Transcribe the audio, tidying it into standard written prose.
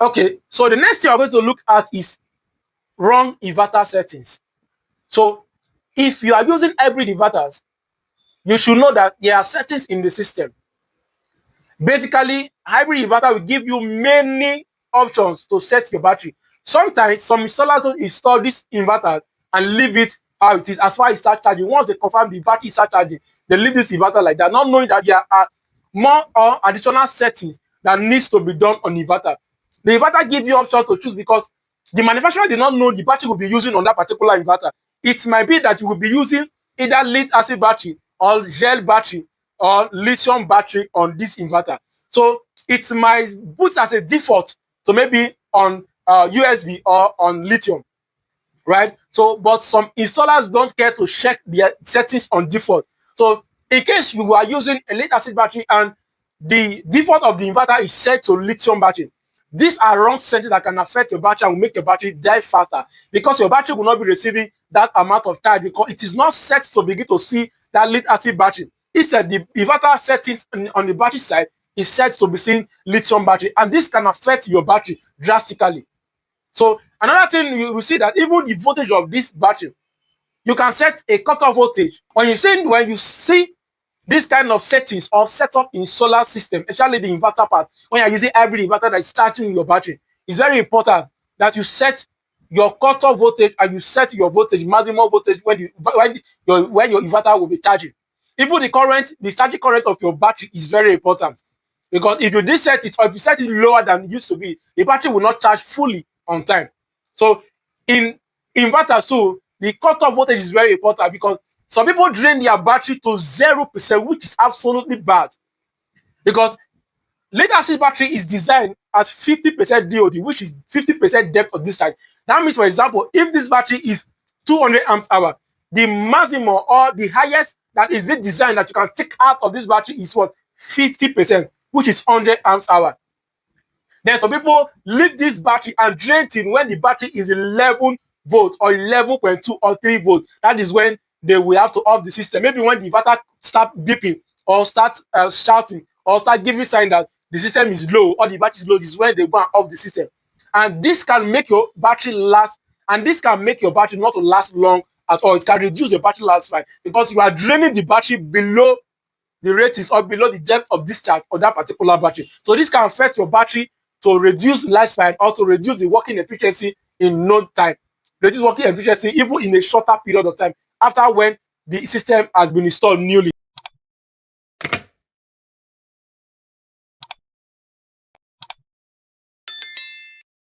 Okay, so the next thing we're going to look at is wrong inverter settings. So if you are using hybrid inverters, you should know that there are settings in the system. Basically, hybrid inverter will give you many options to set your battery. Sometimes some installers will install this inverter and leave it how it is as far as it starts charging. Once they confirm the battery starts charging, they leave this inverter like that, not knowing that there are more or additional settings that needs to be done on the inverter. The inverter gives you option to choose because the manufacturer did not know the battery will be using on that particular inverter. It might be that you will be using either lead acid battery or gel battery or lithium battery on this inverter. So it might put as a default to maybe on USB or on lithium, right? So, but some installers don't care to check their settings on default. So in case you are using a lead acid battery and the default of the inverter is set to lithium battery, these are wrong settings that can affect your battery and will make your battery die faster because your battery will not be receiving that amount of charge because it is not set to begin to see that lead acid battery. Instead, the inverter settings on the battery side is set to be seeing lithium battery, and this can affect your battery drastically. So another thing you will see that even the voltage of this battery, you can set a cutoff voltage. When you see this kind of settings or setup in solar system, especially the inverter part, when you're using hybrid inverter that is charging your battery, it's very important that you set your cutoff voltage and you set your voltage, maximum voltage when your inverter will be charging. Even the charging current of your battery is very important because if you set it or if you set it lower than it used to be, the battery will not charge fully on time. So in inverters too, the cutoff voltage is very important because some people drain their battery to 0%, which is absolutely bad because lead acid battery is designed as 50% DOD, which is 50% depth of discharge. That means, for example, if this battery is 200 amps hour, the maximum or the highest that is the design that you can take out of this battery is what? 50%, which is 100 amps hour. Then some people leave this battery and drain it when the battery is 11 volt or 11.2 or 3 volt. That is when they will have to off the system. Maybe when the inverter start beeping or start shouting or start giving sign that the system is low or the battery is low, this is when they go and off the system. And this can make your battery last, and this can make your battery not to last long at all. It can reduce your battery lifespan because you are draining the battery below the ratings or below the depth of discharge of that particular battery. So this can affect your battery to reduce lifespan or to reduce the working efficiency in no time. Reduce working efficiency even in a shorter period of time after when the system has been installed newly.